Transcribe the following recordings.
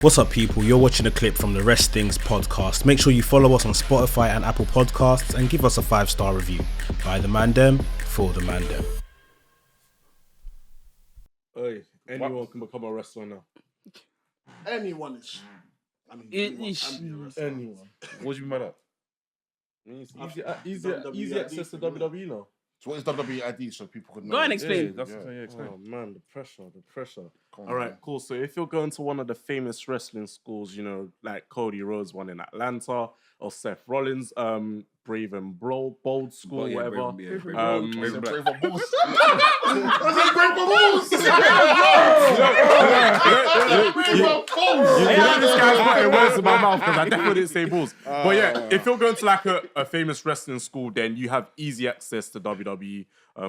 What's up, people? You're watching a clip from the Rest Things podcast. Make sure you follow us on Spotify and Apple Podcasts and give us a 5-star review. By the Mandem, for the Mandem. Hey, anyone can become a wrestler now. Anyone is. I mean, anyone can be a wrestler. Anyone. What do you mean by that? Easy access to WWE now. So what is WWE ID so people could know? Go and explain. Explain. Oh man, the pressure. All right, cool. So if you're going to one of the famous wrestling schools, you know, like Cody Rhodes one in Atlanta, or Seth Rollins, Brave and Bold School, whatever. Brave and Bulls. This guy's putting words in my mouth because I definitely didn't say bulls. But yeah, if you're going to like a famous wrestling school, then you have easy access to WWE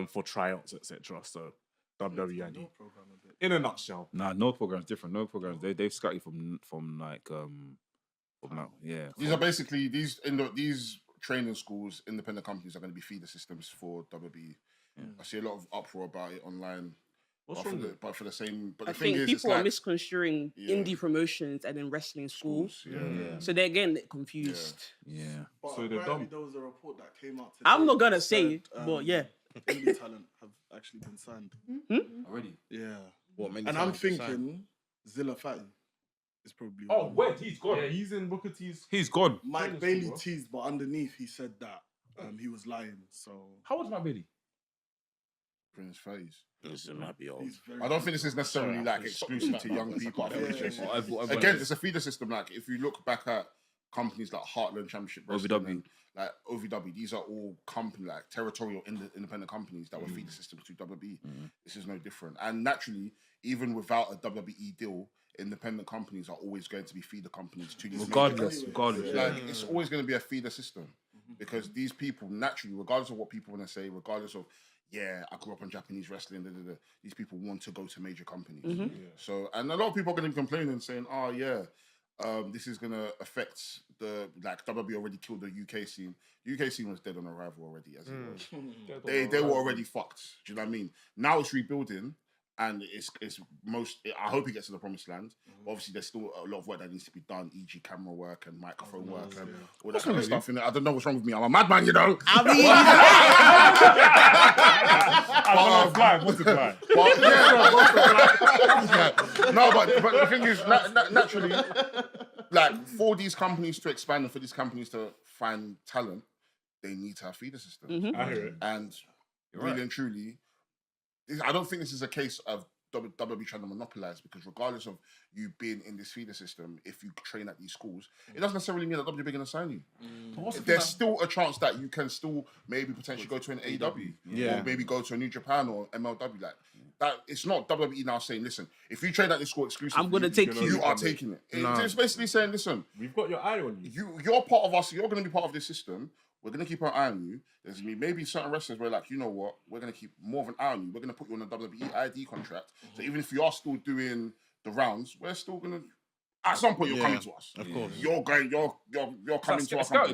for tryouts, etc. So WWE ID. In a nutshell. Nah, no program's different. No programs. They've scattered from like yeah. These are basically these training schools, independent companies are going to be feeder systems for WWE. Yeah. I see a lot of uproar about it online. What's wrong with it? But the thing think is, people are misconstruing indie promotions and then wrestling schools. So they're getting confused. Yeah. But so they're dumb. There was a report that came out today. I'm not gonna say it, but yeah. Indie talent have actually been signed. Already? Yeah. What, many and I'm talents been thinking Zilla Fatty is probably. Oh, wait, he's gone. Yeah, he's in Booker T's. He's gone. Mike Bailey teased, but underneath he said that he was lying. So How old's Mike Bailey? in his face. This might be old. I don't think this is necessarily like exclusive to young people. I think it's just again, it's a feeder system. Like if you look back at companies like Heartland Championship Wrestling, OVW. and, like OVW, these are all company like territorial independent companies that were feeder systems to WWE. This is no different. And naturally, even without a WWE deal, independent companies are always going to be feeder companies to these Regardless. Like it's always going to be a feeder system because these people naturally, regardless of what people want to say, regardless of I grew up on Japanese wrestling. These people want to go to major companies. So, and a lot of people are going to be complaining and saying, this is going to affect WWE already killed the UK scene. UK scene was dead on arrival already, as it was. They were already fucked. Do you know what I mean? Now it's rebuilding, and I hope it gets to the promised land. Obviously, there's still a lot of work that needs to be done, e.g. camera work and microphone work and all that kind of stuff. I don't know what's wrong with me. I'm a madman, you know. I mean, No, but the thing is, naturally, like for these companies to expand and for these companies to find talent, they need to have feeder systems. I hear it. And really and truly, I don't think this is a case of WWE trying to monopolize, because regardless of you being in this feeder system, if you train at these schools, it doesn't necessarily mean that WWE are going to sign you. There's still a chance that you can still maybe potentially go to an AEW or maybe go to a New Japan or MLW. Like that, it's not WWE now saying, listen, if you train at this school exclusively, I'm going to take you. You are taking it. It's basically saying, listen, we've got your eye on you. You're part of us. You're going to be part of this system. We're going to keep our eye on you. There's going to be maybe certain wrestlers where, like, you know what, we're going to keep more of an eye on you. We're going to put you on a WWE ID contract. So even if you are still doing the rounds, we're still going to... At some point, you're coming to us. Of course. You're coming to us.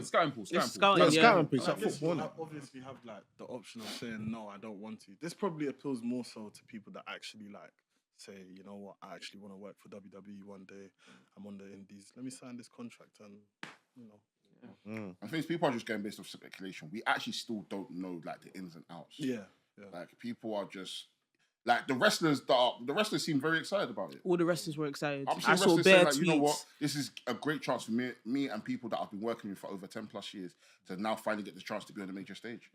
Scouting pool. Football obviously have like the option of saying no, I don't want to. This probably appeals more so to people that actually like say, you know what, I actually want to work for WWE one day. I'm on the indies. Let me sign this contract and, you know. I think people are just going based off speculation. We actually still don't know like the ins and outs. Yeah. Like people are just like the wrestlers seem very excited about it. All the wrestlers were excited. I saw bare tweets. You know what? This is a great chance for me and people that I've been working with for over 10 plus years to now finally get the chance to be on the major stage.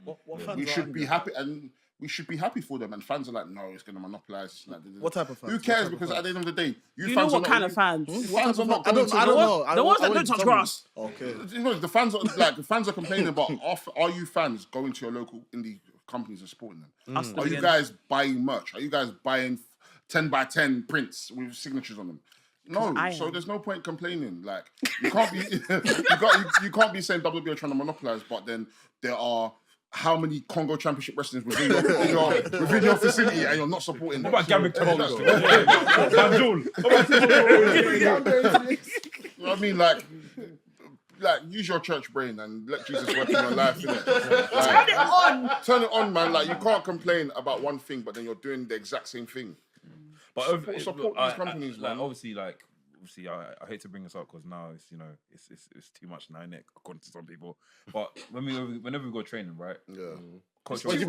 We should be happy, and we should be happy for them. And fans are like, no, it's going to monopolize. What type of fans? Who cares? Because at the end of the day, you know what kind of fans? Fans are not. I don't know. The ones that don't touch grass. Okay. You know, the fans are complaining about. Are you fans going to your local indie companies and supporting them? Are you guys buying merch? Are you guys buying 10 by 10 prints with signatures on them? No, so there's no point complaining. Like you can't be, you can't be saying WWE are trying to monopolize, but then there are how many Congo Championship wrestlers within your facility and you're not supporting them? What about Gavin Toronto? You know what I mean? Like use your church brain and let Jesus work in your life, innit? Turn it on, man. Like you can't complain about one thing, but then you're doing the exact same thing. But support these companies, like man. obviously, like obviously I hate to bring this up because now it's it's too much now, innit, according to some people. But whenever we go training, right? Yeah. Coach, Wait,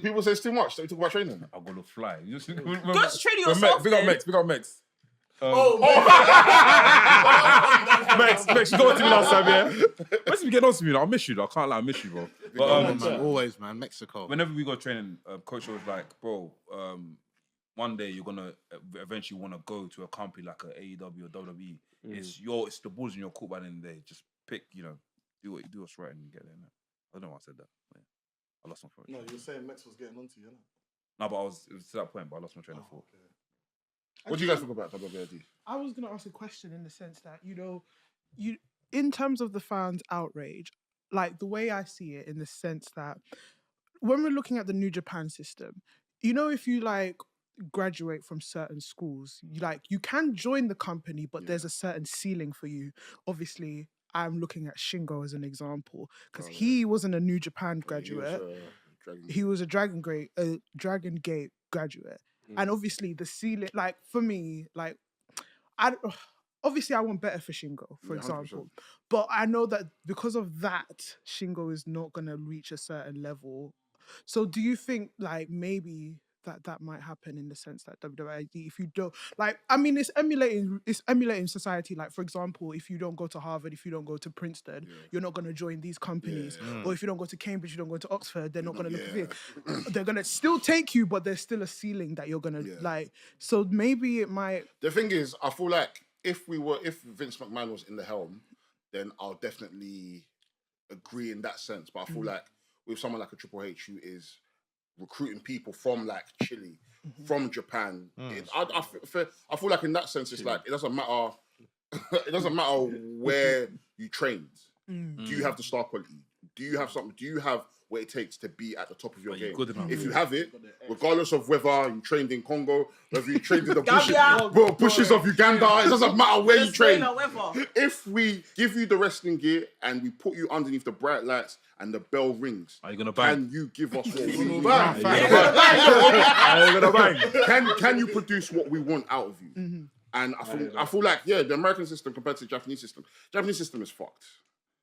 people say it's too much. Don't talk about training. I'm gonna fly. Go to training yourself. Big up Mex. Mex, you got to me last time, yeah? Let's get on to me. I miss you, though. I can't lie, I miss you, bro. But, always, man. Mexico. whenever we go training, coach was like, bro, one day you're gonna eventually want to go to a company like a AEW or WWE. It's the balls in your court by the end of the day. Just pick, do what's right and get there. Man. I don't know why I said that. Yeah. I lost my thought. No, you were saying Mex was getting onto you, innit? No, but it was to that point, but I lost my train of thought. Okay. What do you guys think about WWID? I was going to ask a question in the sense that, in terms of the fans' outrage, like the way I see it in the sense that when we're looking at the New Japan system, if you graduate from certain schools, you can join the company, but there's a certain ceiling for you. Obviously, I'm looking at Shingo as an example because he wasn't a New Japan graduate. He was a Dragon Gate graduate. And obviously the ceiling, for me, obviously I want better for Shingo, for example. 100%. But I know that because of that, Shingo is not going to reach a certain level. So do you think maybe that might happen in the sense that WWE ID, if you don't it's emulating society. For example, if you don't go to Harvard, if you don't go to Princeton, you're not going to join these companies. Or if you don't go to Cambridge, you don't go to Oxford, they're not going to look at it. They're going to still take you, but there's still a ceiling that you're going to so maybe it might. The thing is, I feel like if Vince McMahon was in the helm, then I'll definitely agree in that sense. But I feel like with someone like a Triple H who is recruiting people from Chile, from Japan. I feel like in that sense, it's it doesn't matter. It doesn't matter where you trained. Do you have the star quality? Do you have something? Do you have what it takes to be at the top of your game? If you have it, regardless of whether you trained in Congo, whether you trained in the bushes of Uganda, it doesn't matter where you train. If we give you the wrestling gear and we put you underneath the bright lights and the bell rings, are you gonna bang? Can you give us what we want? Can you produce what we want out of you? And I feel like the American system compared to the Japanese system is fucked.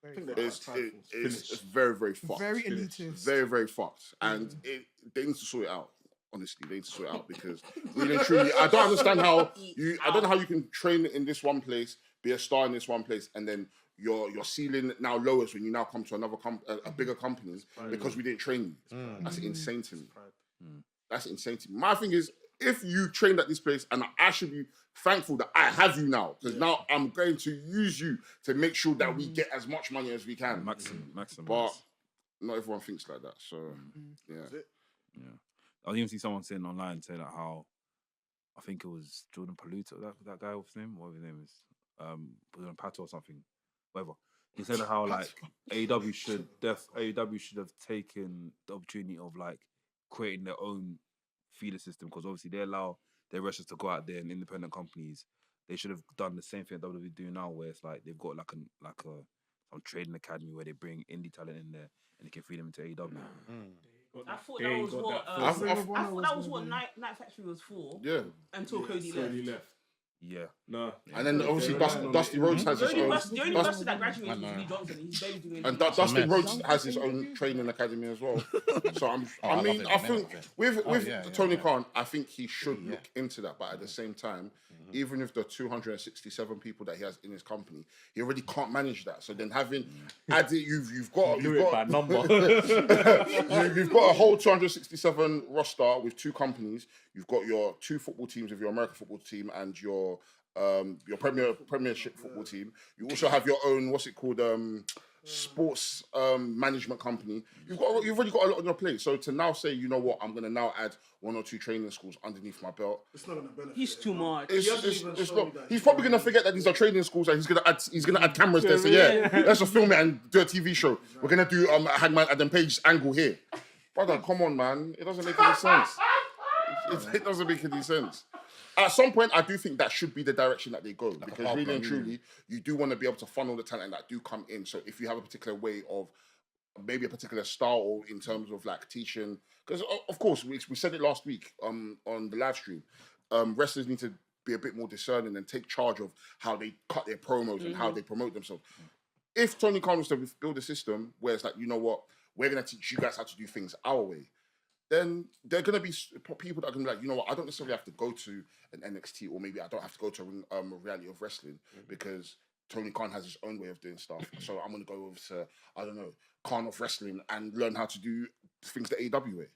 It's very, very fucked. Very elitist. Very, very fucked. And they need to sort it out. Honestly, they need to sort it out because really and truly, I don't understand how you can train in this one place, be a star in this one place, and then your ceiling now lowers when you now come to another a bigger company because we didn't train you. That's insane to me. That's insane to me. My thing is, if you trained at this place, and I should be thankful that I have you now, because now I'm going to use you to make sure that we get as much money as we can. Maximum. But not everyone thinks like that. So, yeah. I even see someone saying online saying how, I think it was Jordan Paluto, that guy, what's his name? What his name is? Pato or something. Whatever. He said how AEW should have taken the opportunity of creating their own feeder system, because obviously they allow their wrestlers to go out there and independent companies. They should have done the same thing that WWE do now, where it's they've got some trading academy where they bring indie talent in there and they can feed them into AEW. I thought that was what Night Factory was for. Yeah. Until Cody left. Yeah. No. And then obviously Dusty Rhodes has his own. The only person that graduated was Lee Johnson. He's barely doing anything. And Dusty Rhodes has his own training academy as well. So I think with Tony Khan, I think he should look into that. But at the same time, even with the 267 people that he has in his company, he already can't manage that. So then having added, you've got a whole 267 roster with two companies. You've got your two football teams of your American football team and your Premiership football team. You also have your own sports management company. You've already got a lot on your plate. So to now say, you know what, I'm gonna now add one or two training schools underneath my belt. It's not gonna benefit. He's too much. It's not. He's probably gonna forget that these are training schools and he's gonna add cameras there. So let's just film it and do a TV show. We're gonna do Hangman Adam Page angle here. Brother, come on, man. It doesn't make any sense. It doesn't make any sense. At some point, I do think that should be the direction that they go, because really and truly, you do want to be able to funnel the talent that do come in. So if you have a particular way of maybe a particular style or in terms of teaching, because of course we said it last week on the live stream, wrestlers need to be a bit more discerning and take charge of how they cut their promos and how they promote themselves. If Tony Khan was to build a system where it's like, you know what, we're going to teach you guys how to do things our way, then there are going to be people that are going to be like, you know what, I don't necessarily have to go to an NXT, or maybe I don't have to go to a reality of wrestling because Tony Khan has his own way of doing stuff. So I'm going to go over to, I don't know, Khan of Wrestling and learn how to do things the AEW way.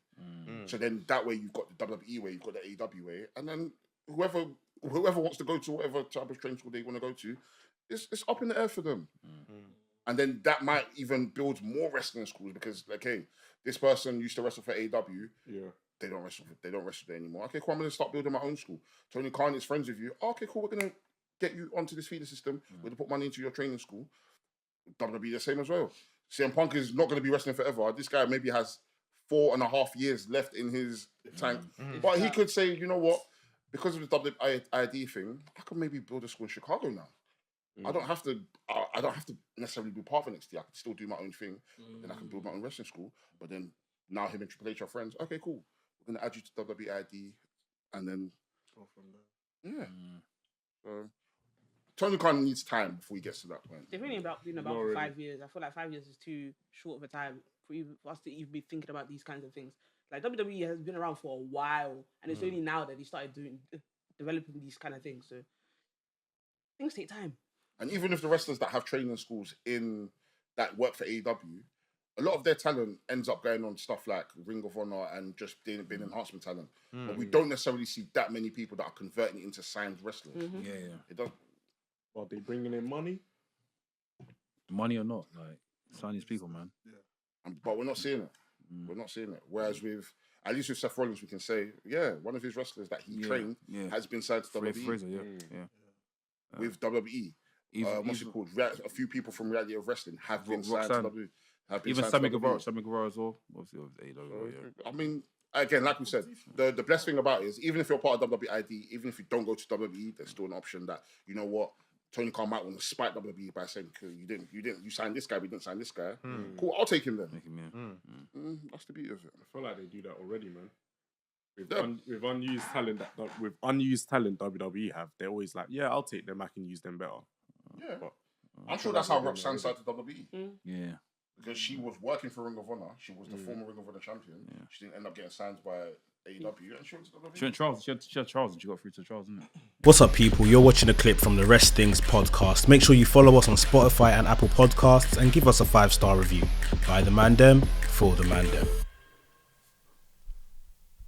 So then that way you've got the WWE way, you've got the AEW way, and then whoever wants to go to whatever type of training school they want to go to, it's up in the air for them. And then that might even build more wrestling schools because, like, hey, this person used to wrestle for AEW. Yeah. They don't wrestle there anymore. Okay, cool, I'm going to start building my own school. Tony Khan is friends with you. Oh, okay, cool, we're going to get you onto this feeder system. We're going to put money into your training school. WWE the same as well. CM Punk is not going to be wrestling forever. This guy maybe has 4.5 years left in his tank. But he could say, you know what, because of the WID thing, I could maybe build a school in Chicago now. I don't have to necessarily be part of NXT. I can still do my own thing. Then I can build my own wrestling school. But then now him and Triple H are friends. Okay, cool. We're going to add you to WID and then go from there. Yeah. So Tony Khan needs time before he gets to that point. They've only been about for 5 years. I feel like 5 years is too short of a time for us to even be thinking about these kinds of things. Like WWE has been around for a while, and it's only now that they started developing these kind of things. So things take time. And even if the wrestlers that have training schools that work for AEW, a lot of their talent ends up going on stuff like Ring of Honor and just being enhancement talent. But we don't necessarily see that many people that are converting it into signed wrestlers. It does. Are they bringing in money? Money or not, like sign these people, man. But we're not seeing it. We're not seeing it. Whereas at least with Seth Rollins, we can say, one of his wrestlers that he trained has been signed to WWE. Fraser, With WWE. What's it called? A few people from Reality of Wrestling have been signed to WWE. Even Sammy Guevara as well. Obviously, of AEW. I mean, again, like we said, the blessed thing about it is even if you're part of WWID, even if you don't go to WWE, there's still an option that, you know what, Tony Khan might want to spite WWE by saying, you signed this guy, we didn't sign this guy. Cool, I'll take him then. That's the beauty of it. I feel like they do that already, man. With unused talent WWE have, they're always like, yeah, I'll take them, I can use them better. Yeah. But I'm sure that's how Roxanne signed to WWE. Yeah. Because she was working for Ring of Honor. She was the former Ring of Honor champion. Yeah. She didn't end up getting signed by AEW, and she went to WWE. She went Charles. She had Charles, and she got through to Charles, didn't it? What's up, people? You're watching a clip from the Rest Things podcast. Make sure you follow us on Spotify and Apple Podcasts and give us a 5-star review. By the Mandem, for the Mandem.